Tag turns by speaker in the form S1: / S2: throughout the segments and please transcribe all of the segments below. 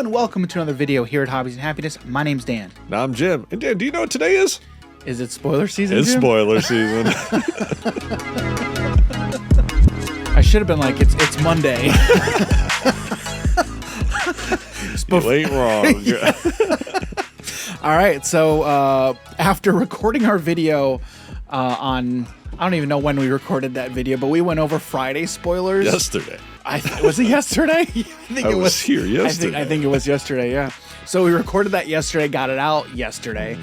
S1: and welcome to another video here at Hobbies and Happiness. My name's Dan.
S2: Now I'm Jim. And Dan, do you know what today is?
S1: Is it spoiler season,
S2: It's
S1: Jim?
S2: spoiler season.
S1: I should have been like, it's Monday.
S2: You ain't wrong.
S1: All right, so after recording our video on, I don't even know when we recorded that video, but we went over Friday spoilers.
S2: Yesterday.
S1: Was it yesterday? I think
S2: I was here yesterday.
S1: I think it was yesterday, yeah. So we recorded that yesterday, got it out yesterday.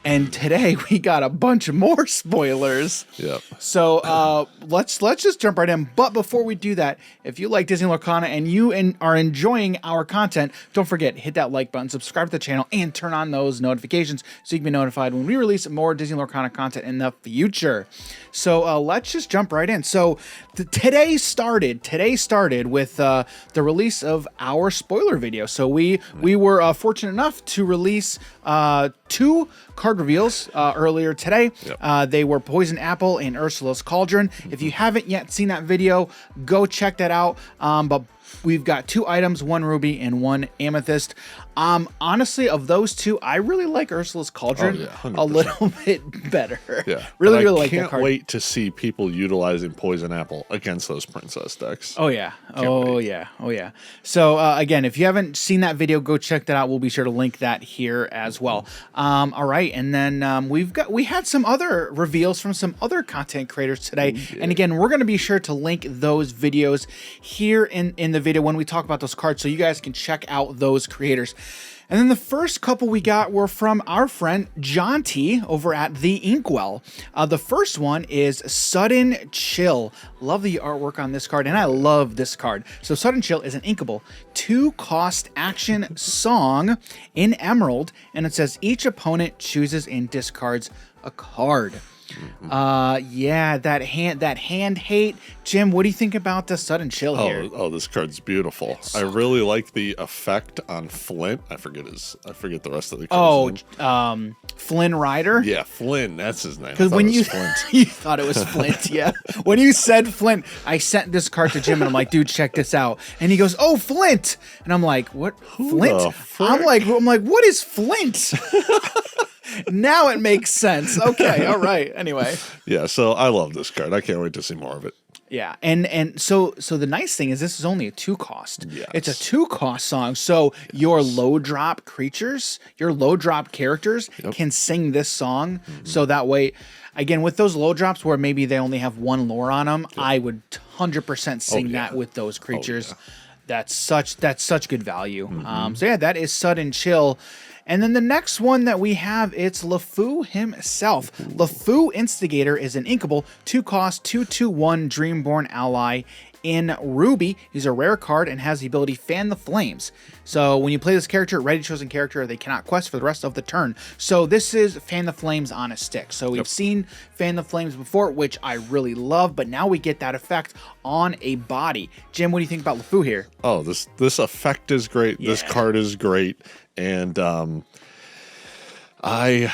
S1: And today we got a bunch more spoilers.
S2: Yep.
S1: So let's just jump right in. But before we do that, if you like Disney Lorcana and you are enjoying our content, don't forget, hit that like button, subscribe to the channel, and turn on those notifications so you can be notified when we release more Disney Lorcana content in the future. So let's just jump right in. So today started with the release of our spoiler video. So we were fortunate enough to release 2 card reveals earlier today.
S2: Yep.
S1: They were Poison Apple and Ursula's Cauldron. If you haven't yet seen that video, go check that out. But we've got 2 items, 1 ruby and 1 amethyst. Honestly, of those 2, I really like Ursula's Cauldron a little bit better.
S2: Yeah.
S1: really like that
S2: I can't
S1: card.
S2: wait to see people utilizing Poison Apple against those princess decks.
S1: Oh yeah. Oh yeah. So again, if you haven't seen that video, go check that out. We'll be sure to link that here as well. All right, and then we had some other reveals from some other content creators today.
S2: Yeah.
S1: And again, we're going to be sure to link those videos here in the video when we talk about those cards, so you guys can check out those creators. And then the first couple we got were from our friend John T over at the Inkwell. The first one is Sudden Chill. Love the artwork on this card, and I love this card. So Sudden Chill is an inkable 2-cost action song in Emerald, and it says each opponent chooses and discards a card. Yeah, that hand hate. Jim, what do you think about the Sudden Chill here?
S2: Oh, this card's beautiful. I really like the effect on Flint. I forget the rest of the card's name.
S1: Flynn Rider?
S2: Yeah, Flynn, that's his name.
S1: Because when you
S2: Flint.
S1: you thought it was Flint, yeah. When you said Flint, I sent this card to Jim and I'm like, dude, check this out. And he goes, oh, Flint. And I'm like, what? Flint? I'm like, what is Flint? Now it makes sense. Okay, all right. Anyway.
S2: Yeah, so I love this card. I can't wait to see more of it.
S1: Yeah, and so the nice thing is this is only a 2-cost.
S2: Yes.
S1: It's a 2-cost song, so your low drop creatures, your low drop characters can sing this song. So that way, again, with those low drops where maybe they only have 1 lore on them, I would 100% sing that with those creatures. That's such good value. So yeah, that is Sudden Chill. And then the next one that we have, it's Lefou himself. Lefou Instigator is an inkable 2-cost 2/2/1 Dreamborn ally in Ruby. He's a rare card and has the ability Fan the Flames. So when you play this character, ready chosen character, they cannot quest for the rest of the turn. So this is Fan the Flames on a stick. So we've seen Fan the Flames before, which I really love, but now we get that effect on a body. Jim, what do you think about Lefou here?
S2: Oh, this effect is great. Yeah. This card is great. And I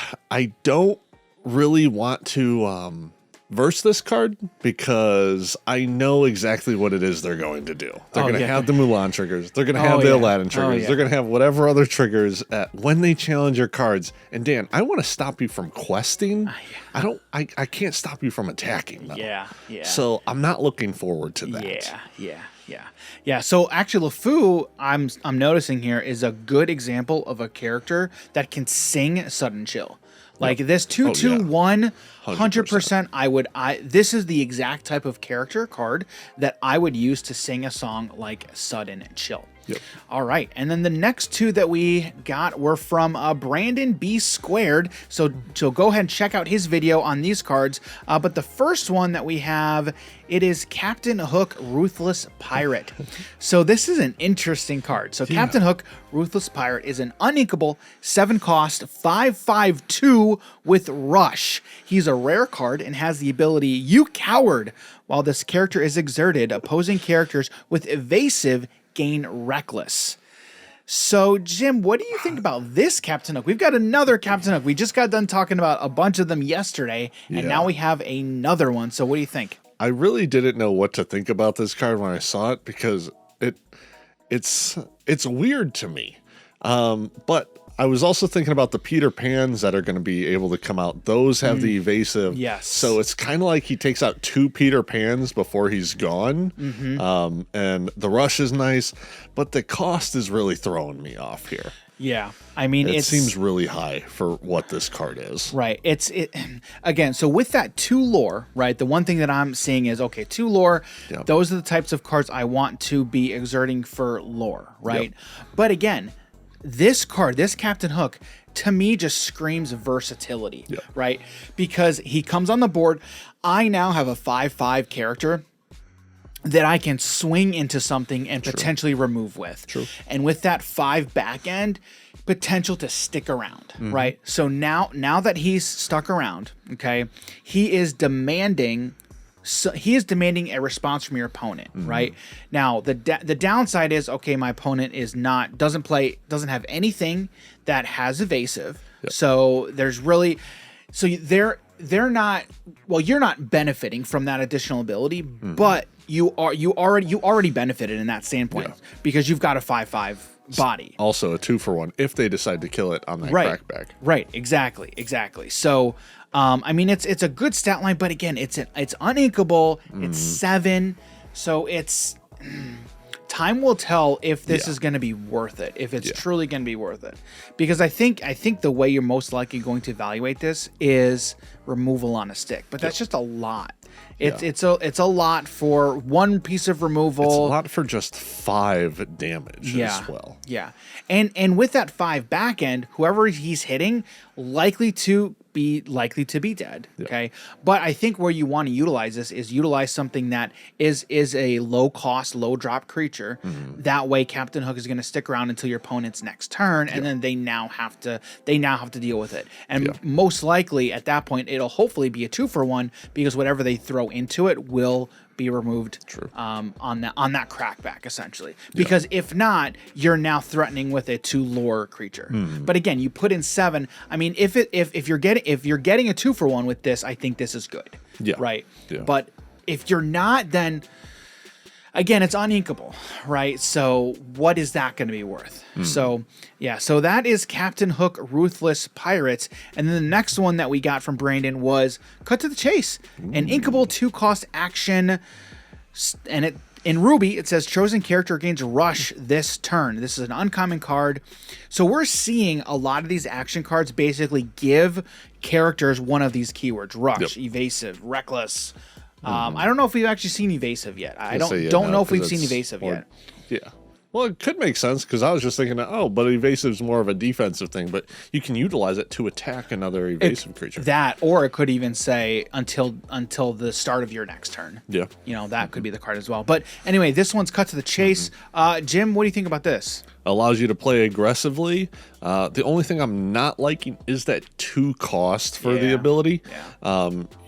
S2: don't really want to verse this card because I know exactly what it is they're going to do. They're going to have the Mulan triggers. They're going to have the Aladdin triggers. They're going to have whatever other triggers when they challenge your cards. And Dan, I want to stop you from questing. I can't stop you from attacking though.
S1: Yeah.
S2: So I'm not looking forward to that.
S1: Yeah. So actually, Lefou, I'm noticing here, is a good example of a character that can sing Sudden Chill. Like this 2/2/1, 100%. This is the exact type of character card that I would use to sing a song like Sudden Chill.
S2: Yep.
S1: All right, and then the next 2 that we got were from Brandon B Squared. So go ahead and check out his video on these cards. But the first one that we have, it is Captain Hook Ruthless Pirate. So this is an interesting card. So Captain Hook Ruthless Pirate is an uninkable 7-cost 5/5/2 with Rush. He's a rare card and has the ability You Coward. While this character is exerted, opposing characters with evasive gain Reckless. So, Jim, what do you think about this Captain Hook? We've got another Captain Hook. We just got done talking about a bunch of them yesterday, and now we have another one. So what do you think?
S2: I really didn't know what to think about this card when I saw it because it it's weird to me. But I was also thinking about the Peter Pans that are going to be able to come out. Those have the evasive.
S1: Yes.
S2: So it's kind of like he takes out 2 Peter Pans before he's gone. And the rush is nice, but the cost is really throwing me off here.
S1: Yeah. I mean,
S2: it seems really high for what this card is.
S1: Right. Again, so with that 2 lore, right, the one thing that I'm seeing is, okay, 2 lore, those are the types of cards I want to be exerting for lore, right? But again, this card, this Captain Hook, to me just screams versatility, right? Because he comes on the board. I now have a 5/5 character that I can swing into something and potentially remove with. And with that 5 back end, potential to stick around, right? So now that he's stuck around, okay, he is demanding a response from your opponent, right? Now the downside is, okay, my opponent doesn't have anything that has evasive. So they're not, well, you're not benefiting from that additional ability, but you already benefited in that standpoint because you've got a 5/5 body.
S2: Also a 2-for-1 if they decide to kill it on that crackback.
S1: Right, exactly. So I mean, it's a good stat line, but again, it's uninkable. It's 7, so it's time will tell if this is going to be worth it, if it's truly going to be worth it. Because I think the way you're most likely going to evaluate this is removal on a stick, but that's just a lot. It's a lot for 1 piece of removal.
S2: It's a lot for just 5 damage as well.
S1: Yeah. And with that 5 back end, whoever he's hitting likely to be dead. Okay. But I think where you want to utilize this is utilize something that is a low cost, low drop creature. That way Captain Hook is going to stick around until your opponent's next turn, and then they now have to deal with it. And most likely at that point it'll hopefully be a 2-for-1 because whatever they throw into it will be removed on that crackback essentially. Because if not, you're now threatening with a 2 lore creature. But again, you put in 7. I mean, if you're getting a 2-for-1 with this, I think this is good. Right. But if you're not, then again, it's uninkable, right? So what is that going to be worth? So that is Captain Hook Ruthless Pirates. And then the next one that we got from Brandon was Cut to the Chase, an inkable 2-cost action. And in Ruby, it says chosen character gains rush this turn. This is an uncommon card. So we're seeing a lot of these action cards basically give characters one of these keywords: rush, evasive, reckless. I don't know if we've actually seen evasive yet. I don't know if we've seen evasive yet.
S2: Yeah. Well, it could make sense because I was just thinking, but evasive is more of a defensive thing, but you can utilize it to attack another evasive creature.
S1: That, or it could even say until the start of your next turn.
S2: Yeah.
S1: That could be the card as well. But anyway, this one's Cut to the Chase. Jim, what do you think about this?
S2: Allows you to play aggressively. The only thing I'm not liking is that 2 cost for the ability.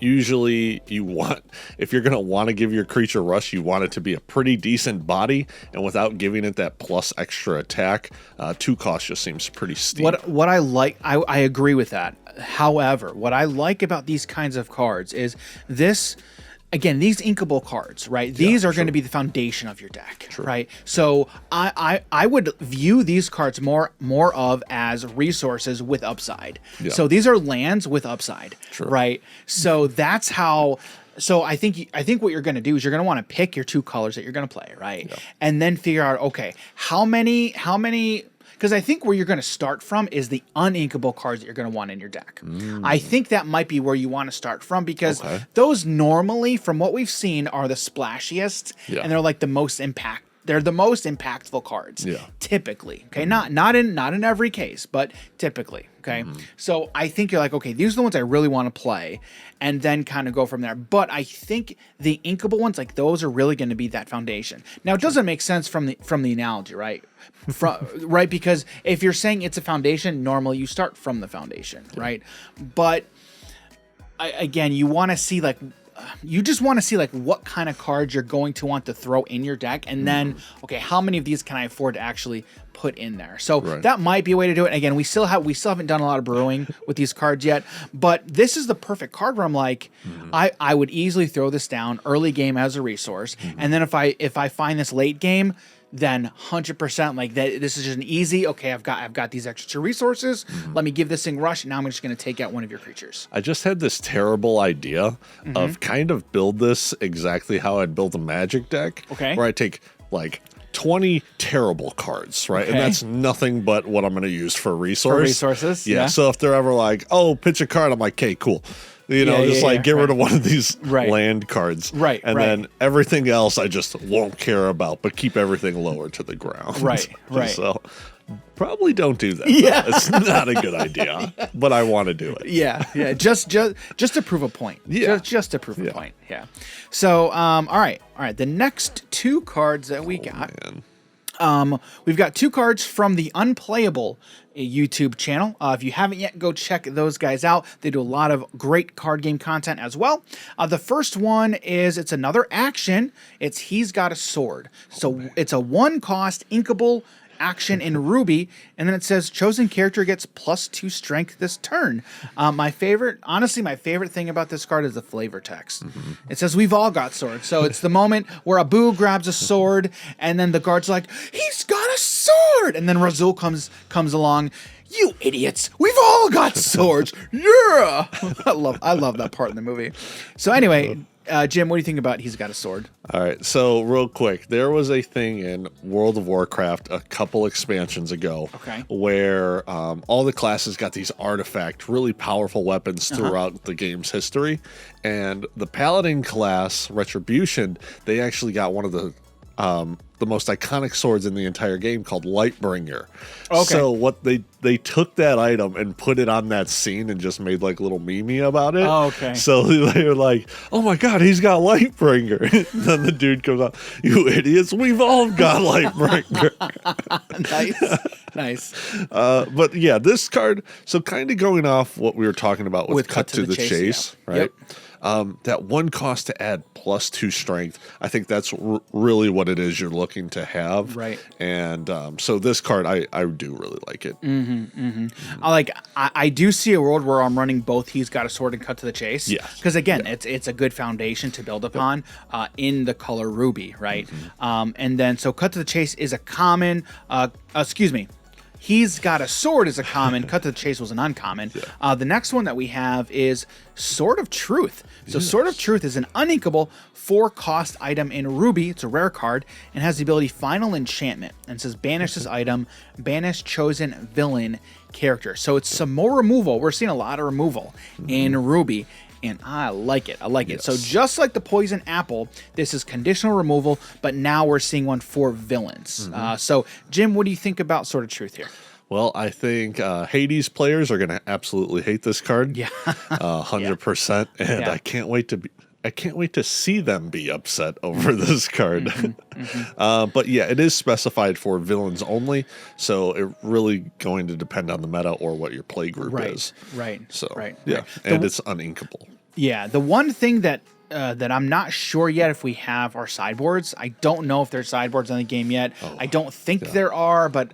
S2: Usually if you're going to want to give your creature rush, you want it to be a pretty decent body, and without giving it that plus extra attack, 2 cost just seems pretty steep.
S1: What I like, I agree with that. However, what I like about these kinds of cards is this. Again, these inkable cards, right? These are going to be the foundation of your deck, right? So I would view these cards more of as resources with upside. So these are lands with upside, right? So that's how. So I think what you're going to do is you're going to want to pick your 2 colors that you're going to play, right? And then figure out, okay, how many. Because I think where you're going to start from is the uninkable cards that you're going to want in your deck. I think that might be where you want to start from because those normally, from what we've seen, are the splashiest and they're like the most impact. They're the most impactful cards, typically. Okay, not in every case, but typically. Okay, so I think you're like, okay, these are the ones I really want to play, and then kind of go from there. But I think the inkable ones, like those, are really going to be that foundation. Now, it doesn't make sense from the analogy, right? Right, because if you're saying it's a foundation, normally you start from the foundation, right? But again, you want to see you just want to see what kind of cards you're going to want to throw in your deck, and then okay, how many of these can I afford to actually put in there? So that might be a way to do it. Again, we still haven't done a lot of brewing with these cards yet, but this is the perfect card where I'm like, I would easily throw this down early game as a resource, and then if I find this late game, then 100% like that. This is just an easy. Okay, I've got these extra 2 resources. Let me give this thing rush. And now I'm just going to take out one of your creatures.
S2: I just had this terrible idea of kind of build this exactly how I'd build a Magic deck.
S1: Okay.
S2: Where I take like 20 terrible cards, right? And that's nothing but what I'm going to use for
S1: resources.
S2: Yeah. So if they're ever like, oh, pitch a card, I'm like, okay, cool. You know, get rid of one of these land cards.
S1: Right.
S2: And then everything else I just won't care about, but keep everything lower to the ground.
S1: Right.
S2: So probably don't do that.
S1: Yeah.
S2: It's not a good idea, but I want to do it.
S1: Yeah. Just to prove a point.
S2: Yeah.
S1: Just to prove a point. Yeah. So, all right. The next 2 cards that we got. We've got 2 cards from the Unplayable YouTube channel. If you haven't yet, go check those guys out. They do a lot of great card game content as well. The first one is, it's another action. It's He's Got a Sword. So it's a 1-cost inkable action in Ruby, and then it says chosen character gets +2 strength this turn. My favorite thing about this card is the flavor text. It says we've all got swords. So it's the moment where Abu grabs a sword, and then the guard's like, he's got a sword, and then Razul comes along. You idiots! We've all got swords. Yeah, I love that part in the movie. So anyway, Jim, what do you think about He's Got a Sword?
S2: All right, so real quick, there was a thing in World of Warcraft a couple expansions ago where all the classes got these artifact, really powerful weapons throughout the game's history. And the Paladin class, Retribution, they actually got one of the most iconic swords in the entire game called Lightbringer. So what they took that item and put it on that scene and just made like a little meme about it. So they were like, oh my god, he's got Lightbringer. Then the dude comes out, you idiots, we've all got Lightbringer. Nice. But yeah, this card, so kind of going off what we were talking about with Cut to the Chase, right? That 1 cost to add +2 strength, I think that's really what it is you're looking to have.
S1: Right.
S2: And so this card, I do really like it.
S1: I do see a world where I'm running both He's Got a Sword and Cut to the Chase.
S2: Yeah.
S1: Because again, it's a good foundation to build upon in the color Ruby, right? And then so Cut to the Chase is a common, He's Got a Sword is a common. Cut to the Chase was an uncommon. The next one that we have is Sword of Truth. So Sword of Truth is an uninkable 4-cost item in Ruby. It's a rare card and has the ability Final Enchantment. And it says banish this item, banish chosen villain character. So it's some more removal. We're seeing a lot of removal in Ruby. And I like it. So just like the Poison Apple, this is conditional removal, but now we're seeing one for villains. So, Jim, what do you think about Sword of Truth here?
S2: Well, I think Hades players are going to absolutely hate this card. 100%. And I can't wait to see them be upset over this card. But yeah, it is specified for villains only, so it really going to depend on the meta or what your play group is. And it's uninkable. Yeah,
S1: the one thing that I'm not sure yet if we have our sideboards. I don't know if there's sideboards on the game yet. I don't think there are, but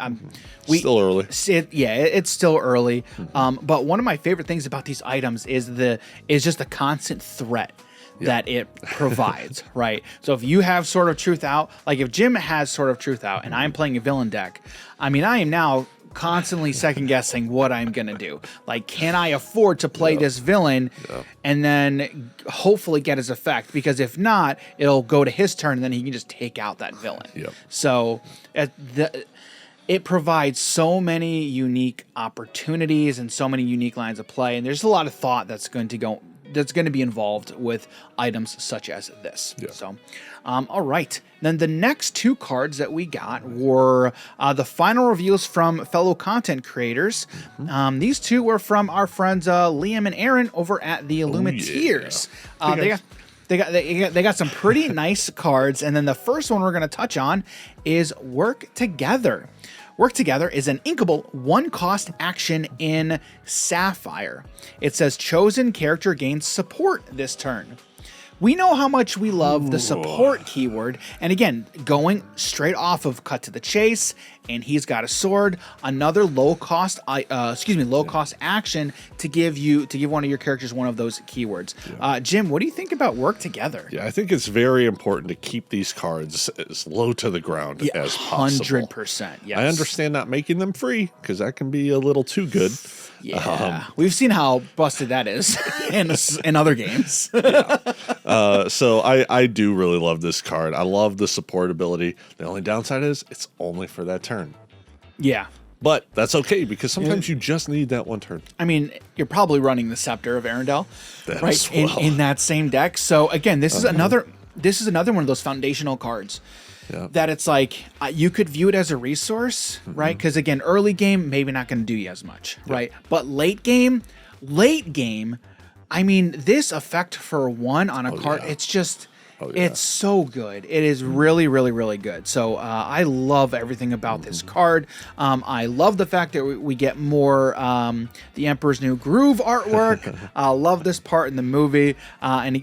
S2: still early.
S1: It's still early. But one of my favorite things about these items is just the constant threat that it provides, right? So if you have Sword of Truth out, like if Jim has Sword of Truth out and I'm playing a villain deck, I mean, I am now constantly second guessing what I'm gonna do. Like, can I afford to play this villain and then hopefully get his effect? Because if not, it'll go to his turn and then he can just take out that villain. So it provides so many unique opportunities and so many unique lines of play, and there's a lot of thought that's going to be involved with items such as this. So, all right. Then the next 2 cards that we got were the final reviews from fellow content creators. These 2 were from our friends Liam and Aaron over at the Illumiteers. They got some pretty nice cards, and then the first one we're going to touch on is Work Together. Work Together is an inkable 1-cost action in Sapphire. It says chosen character gains support this turn. We know how much we love the support keyword. And again, going straight off of cut to the chase, and he's got a sword, another low cost action to give one of your characters one of those keywords. Jim, what do you think about work together?
S2: Yeah, I think it's very important to keep these cards as low to the ground as possible.
S1: 100%. Yes.
S2: I understand not making them free because that can be a little too good.
S1: Yeah, we've seen how busted that is in other games.
S2: So I do really love this card. I love the support ability. The only downside is it's only for that turn.
S1: Yeah.
S2: But that's okay because sometimes you just need that one turn.
S1: I mean, you're probably running the Scepter of Arendelle, right?
S2: Well.
S1: In that same deck. So again, this is another one of those foundational cards.
S2: Yeah.
S1: That it's like you could view it as a resource, right? Because again, early game maybe not going to do you as much, right? But late game, I mean, this effect for one on a card, it's just, it's so good. It is really, really, really good. So I love everything about this card. I love the fact that we get more the Emperor's New Groove artwork. I love this part in the movie.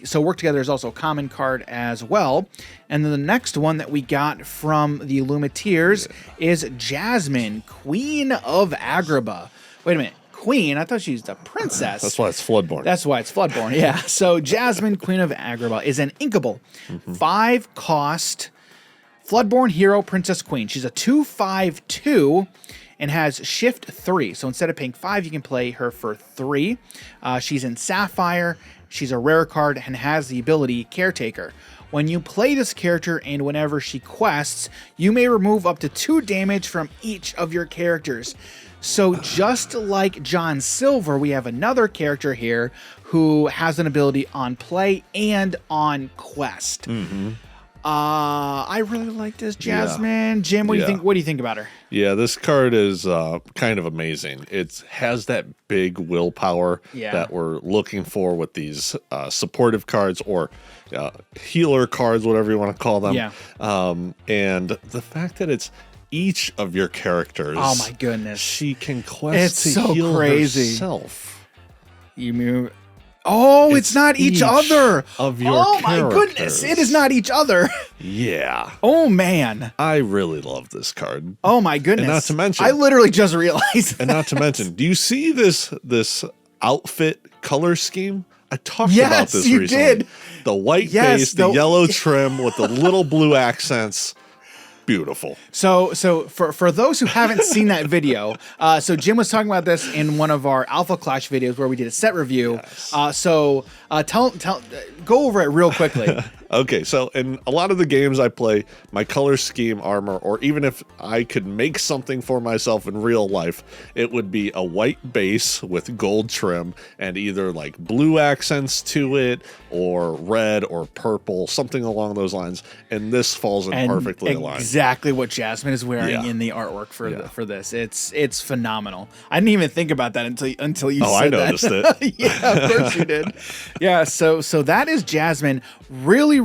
S1: So Work Together is also a common card as well. And then the next one that we got from the Illumiteers is Jasmine, Queen of Agrabah. Wait a minute. Queen? I thought she was the princess.
S2: That's why it's Floodborn.
S1: That's why it's Floodborn, yeah. So Jasmine, Queen of Agrabah, is an inkable 5-cost Floodborn hero princess queen. She's a 2/5/2 and has shift 3. So instead of paying 5, you can play her for 3. She's in Sapphire. She's a rare card and has the ability Caretaker. When you play this character and whenever she quests, you may remove up to 2 damage from each of your characters. So just like John Silver, we have another character here who has an ability on play and on quest. I really like this Jasmine. Jim, what do you think? What do you think about her?
S2: Yeah, this card is kind of amazing. It has that big willpower that we're looking for with these supportive cards or healer cards, whatever you want to call them.
S1: Yeah.
S2: And the fact that it's each of your characters.
S1: Oh my goodness.
S2: She can quest to
S1: so
S2: heal
S1: crazy.
S2: herself.
S1: You move. Oh, it's not each other.
S2: Of your characters.
S1: My goodness. It is not each other.
S2: Yeah.
S1: Oh man.
S2: I really love this card.
S1: Oh my goodness.
S2: And not to mention,
S1: I literally just realized.
S2: And not to mention, do you see this outfit color scheme? I talked about this recently.
S1: Did.
S2: The white base, the yellow trim with the little blue accents. Beautiful. So
S1: for those who haven't seen that video, so Jim was talking about this in one of our Alpha Clash videos where we did a set review.
S2: Yes.
S1: Go over it real quickly.
S2: Okay, so in a lot of the games I play, my color scheme armor, or even if I could make something for myself in real life, it would be a white base with gold trim and either like blue accents to it or red or purple, something along those lines. And this falls in perfectly aligned.
S1: Exactly what Jasmine is wearing in the artwork for this. It's phenomenal. I didn't even think about that until you said that.
S2: I noticed it.
S1: Yeah, of course you did. Yeah, so that is Jasmine. Really,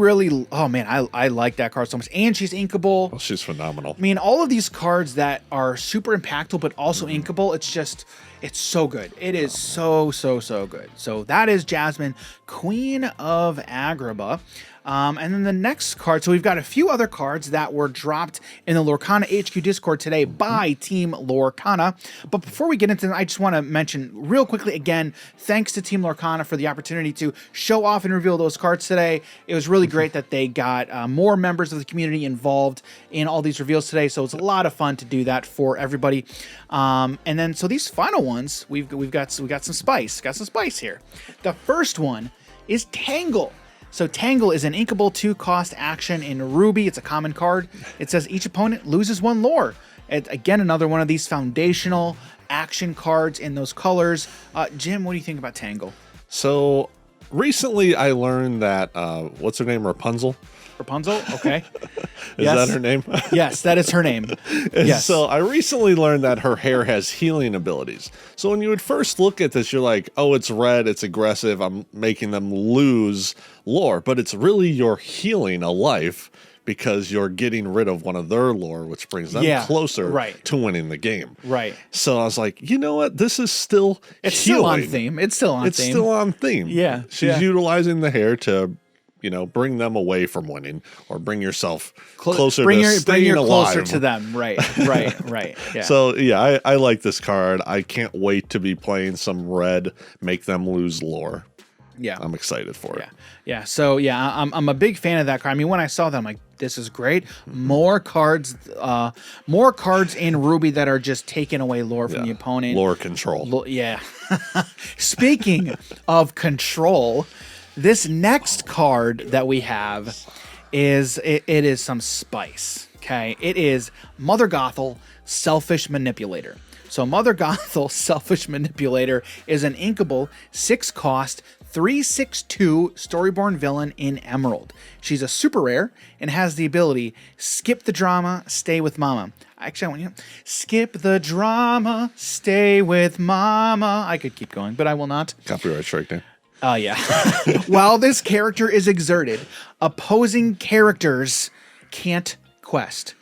S1: oh man, I like that card so much. And she's inkable.
S2: Well, she's phenomenal.
S1: I mean, all of these cards that are super impactful but also inkable, it's so good. It is so good. So that is Jasmine, Queen of Agrabah. And then the next card, so we've got a few other cards that were dropped in the Lorcana HQ Discord today by Team Lorcana. But before we get into them, I just want to mention real quickly again, thanks to Team Lorcana for the opportunity to show off and reveal those cards today. It was really great that they got more members of the community involved in all these reveals today. So it's a lot of fun to do that for everybody. And then, so these final ones, we got some spice. Got some spice here. The first one is Tangle. So Tangle is an inkable 2-cost action in Ruby. It's a common card. It says each opponent loses 1 lore. Again, another one of these foundational action cards in those colors. Jim, what do you think about Tangle?
S2: So recently I learned that, what's her name, Rapunzel?
S1: Rapunzel? Okay.
S2: Is that her name?
S1: Yes, that is her name. Yes.
S2: So I recently learned that her hair has healing abilities. So when you would first look at this, you're like, oh, it's red, it's aggressive, I'm making them lose lore. But it's really you're healing a life because you're getting rid of one of their lore, which brings them closer to winning the game.
S1: Right.
S2: So I was like, you know what? This is still
S1: It's still on theme. It's still on theme.
S2: It's still on theme.
S1: Yeah.
S2: She's utilizing the hair to bring them away from winning, or bring yourself closer
S1: bring
S2: to
S1: your,
S2: staying
S1: bring
S2: alive.
S1: closer to them. Right. Yeah.
S2: So yeah, I like this card. I can't wait to be playing some red, make them lose lore.
S1: Yeah,
S2: I'm excited for it.
S1: Yeah. So yeah, I'm a big fan of that card. I mean, when I saw that, I'm like, this is great. More cards in Ruby that are just taking away lore from the opponent.
S2: Lore control.
S1: Yeah. Speaking of control, this next card that we have is it is some spice. Okay, it is Mother Gothel, Selfish Manipulator. So Mother Gothel, Selfish Manipulator, is an inkable 6-cost 3/6/2 Storyborn villain in Emerald. She's a super rare and has the ability skip the drama, stay with mama. Actually, I want you skip the drama, stay with mama. I could keep going, but I will not.
S2: Copyright strike there.
S1: Yeah. While this character is exerted, opposing characters can't quest.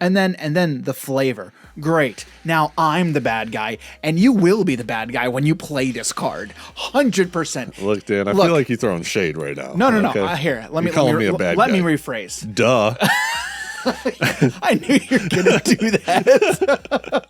S1: And then the flavor. Great. Now I'm the bad guy, and you will be the bad guy when you play this card. 100%.
S2: Look, Dan, I feel like you're throwing shade right now.
S1: No. Here, let me rephrase.
S2: Duh.
S1: I knew you were gonna do that.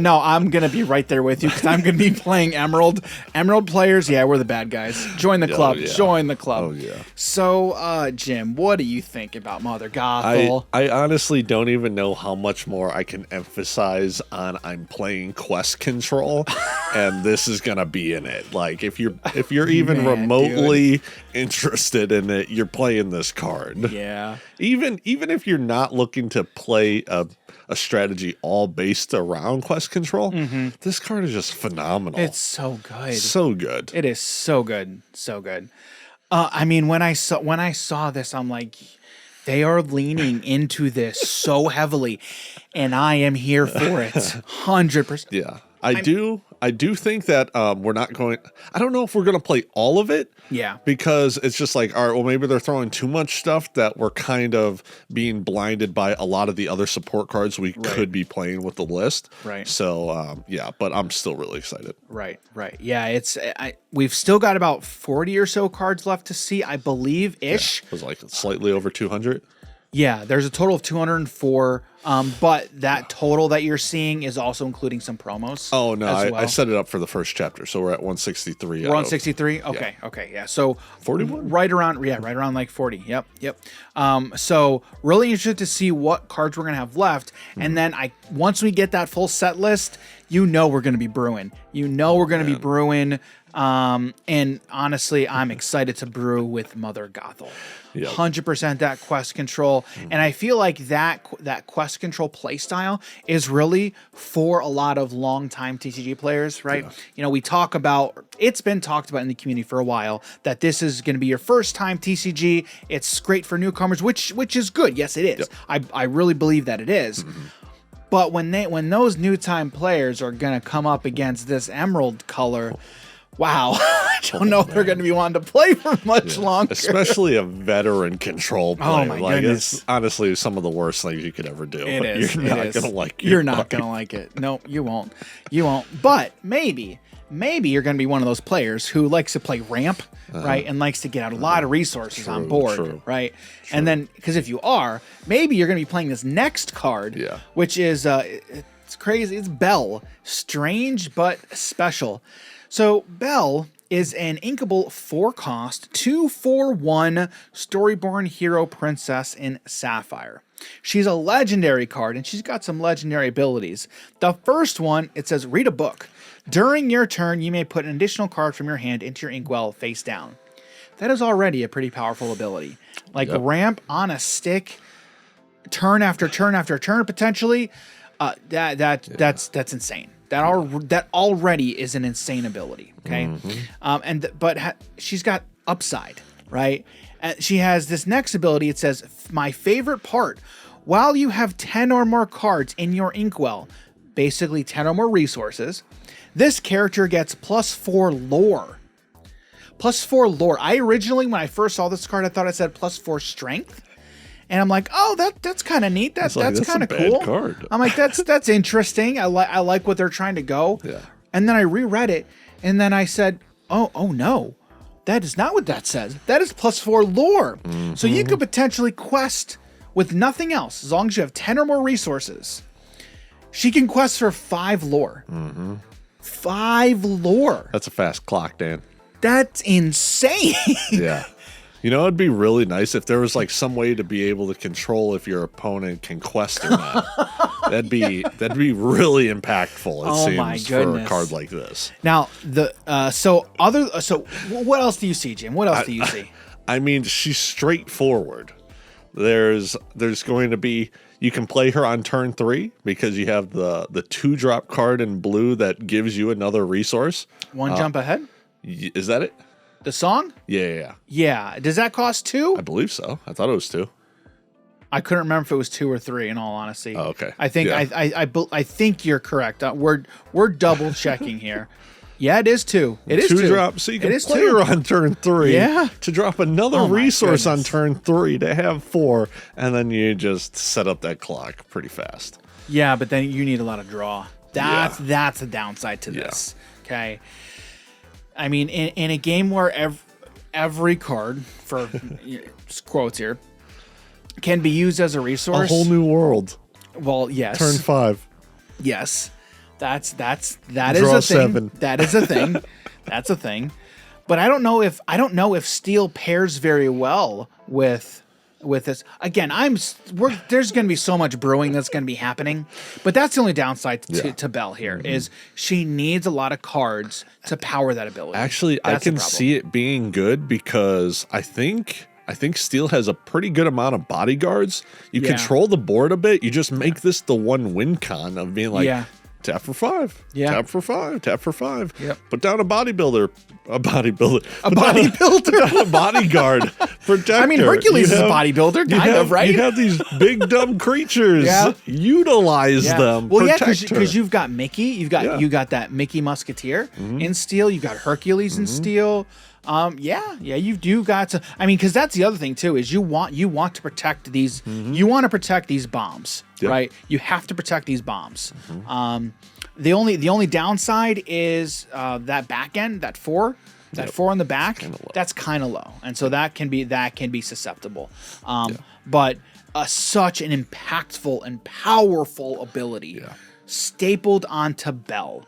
S1: No, I'm gonna be right there with you because I'm gonna be playing Emerald. Emerald players, yeah, we're the bad guys. Join the club. Yeah. Join the club.
S2: Oh yeah.
S1: So, Jim, what do you think about Mother Gothel?
S2: I honestly don't even know how much more I can emphasize on I'm playing quest control, and this is gonna be in it. Like if you're even remotely interested in it, you're playing this card.
S1: Yeah.
S2: Even if you're not looking to play a strategy all based around quest control, this card is just phenomenal.
S1: It's so good.
S2: So good.
S1: It is so good. So good. I mean, when I saw this, I'm like, they are leaning into this so heavily, and I am here for it. 100%.
S2: Yeah. I do think that we're not going. I don't know if we're going to play all of it.
S1: Yeah.
S2: Because it's just like, all right, well, maybe they're throwing too much stuff that we're kind of being blinded by a lot of the other support cards we could be playing with the list.
S1: Right.
S2: So, yeah, but I'm still really excited.
S1: Right. Yeah, we've still got about 40 or so cards left to see, I believe, ish.
S2: Yeah, it was like slightly over 200.
S1: Yeah, there's a total of 204, but that total that you're seeing is also including some promos.
S2: Oh, no, I set it up for the first chapter, so we're at 163.
S1: We're on 63? Okay, yeah. So
S2: 41?
S1: Right around like 40. Yep. So really interested to see what cards we're going to have left, and then once we get that full set list, we're going to be brewing. We're going to be brewing, and honestly, I'm excited to brew with Mother Gothel. Yep. 100% that quest control. And I feel like that quest control playstyle is really for a lot of long-time TCG players, right? Yeah. It's been talked about in the community for a while that this is going to be your first time TCG. It's great for newcomers, which is good. Yes, it is. Yep. I really believe that it is. But when those new time players are going to come up against this emerald color, wow, I don't know if they're going to be wanting to play for much longer.
S2: Especially a veteran control player.
S1: Oh my goodness.
S2: It's honestly some of the worst things you could ever do.
S1: It is.
S2: You're not going to like it.
S1: You're not going to like it. No, you won't. But maybe you're going to be one of those players who likes to play ramp, right? And likes to get out a lot of resources on board, right? True. And then, because if you are, maybe you're going to be playing this next card, which is, it's crazy. It's Belle. Strange, but special. So Belle is an inkable 4-cost 2/4/1 Storyborn Hero Princess in Sapphire. She's a legendary card, and she's got some legendary abilities. The first one, it says, read a book. During your turn, you may put an additional card from your hand into your Inkwell face down. That is already a pretty powerful ability. Like ramp on a stick, turn after turn after turn, potentially. That's insane. That already is an insane ability. Okay, but she's got upside, right? She has this next ability. It says, my favorite part. While you have 10 or more cards in your Inkwell, basically 10 or more resources, this character gets +4 lore. +4 lore. I originally, when I first saw this card, I thought it said +4 strength. And I'm like, oh, that's kind of neat. That's kind of cool.
S2: Card.
S1: I'm like, that's interesting. I like what they're trying to go.
S2: Yeah.
S1: And then I reread it, and then I said, oh no, That is not what that says. That is +4 lore. So you could potentially quest with nothing else, as long as you have 10 or more resources. She can quest for 5 lore. 5 lore.
S2: That's a fast clock, Dan.
S1: That's insane.
S2: Yeah. You know, it'd be really nice if there was like some way to be able to control if your opponent can quest or not. That'd be really impactful. It seems for a card like this.
S1: Now so what else do you see, Jim? What else do you see?
S2: I mean, she's straightforward. There's going to be, you can play her on turn 3 because you have the 2-drop card in blue that gives you another resource.
S1: One jump ahead.
S2: Is that it?
S1: The song?
S2: Yeah.
S1: Does that cost 2?
S2: I believe so. I thought it was 2.
S1: I couldn't remember if it was 2 or 3. In all honesty.
S2: Oh, okay.
S1: I think I think you're correct. We're double checking here. Yeah, it is 2. It is 2
S2: drop, so you can play her on turn 3.
S1: Yeah.
S2: To drop another resource on turn 3 to have 4, and then you just set up that clock pretty fast.
S1: Yeah, but then you need a lot of draw. That's a downside to this. Okay. I mean, in a game where every card, for quotes here, can be used as a resource.
S2: A whole new world.
S1: Well, yes.
S2: Turn 5.
S1: Yes. That is
S2: Draw
S1: a thing.
S2: 7.
S1: That is a thing. That's a thing. But I don't know if steel pairs very well with this. Again, there's going to be so much brewing that's going to be happening. But that's the only downside to Belle here is she needs a lot of cards to power that ability.
S2: Actually, I can see it being good because I think Steel has a pretty good amount of bodyguards. You control the board a bit. You just make this the one win con of being like, tap for 5.
S1: Yeah.
S2: Tap for 5. Tap for 5.
S1: Yep.
S2: Put down a bodybuilder. A bodybuilder.
S1: Put down
S2: a bodyguard. Protector.
S1: I mean, Hercules is a bodybuilder, kind of, right?
S2: You have these big dumb creatures. Utilize them.
S1: Well, because you've got Mickey. You got that Mickey Musketeer in Steel. You got Hercules in Steel. You do got to. I mean, because that's the other thing too is you want to protect these. You want to protect these bombs, right? You have to protect these bombs. The only downside is that back end, that 4 on the back. That's kind of low, and so that can be susceptible. But such an impactful and powerful ability stapled onto Belle.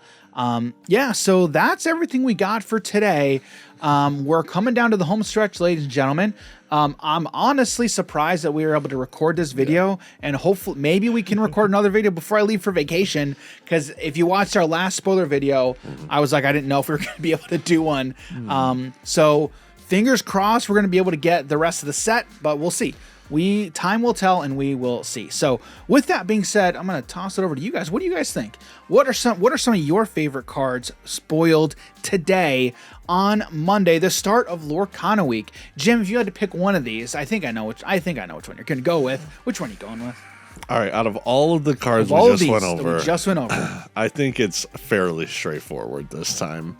S1: So that's everything we got for today. We're coming down to the home stretch, ladies and gentlemen. I'm honestly surprised that we were able to record this video, and hopefully maybe we can record another video before I leave for vacation, because if you watched our last spoiler video, I was like, I didn't know if we were going to be able to do one. So fingers crossed we're going to be able to get the rest of the set, but we'll see. Time will tell, and we will see. So with that being said, I'm going to toss it over to you guys. What do you guys think? What are some of your favorite cards spoiled today on Monday, the start of Lorcana week? Jim, if you had to pick one of these, I think I know which one you're going to go with. Which one are you going with?
S2: All right, out of all of the cards we just went over, I think it's fairly straightforward this time.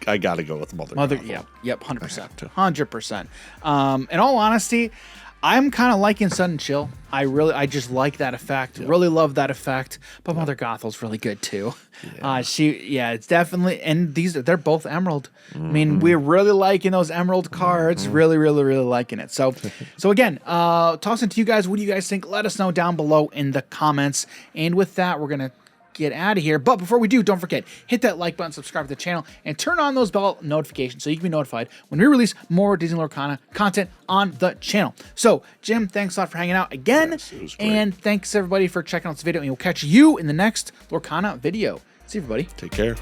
S2: I got to go with Mother Gothel.
S1: Yep, 100%. 100%. In all honesty, I'm kind of liking Sudden Chill. I just like that effect. Really love that effect. But Mother Gothel's really good too. It's definitely, and they're both emerald. I mean, we're really liking those emerald cards. Really, really, really liking it. So again, tossing to you guys. What do you guys think? Let us know down below in the comments. And with that, we're gonna get out of here. But before we do, don't forget, hit that like button, subscribe to the channel, and turn on those bell notifications so you can be notified when we release more Disney Lorcana content on the channel. So, Jim, thanks a lot for hanging out again. Yes, and thanks everybody for checking out this video, and we'll catch you in the next Lorcana video. See you, everybody.
S2: Take care.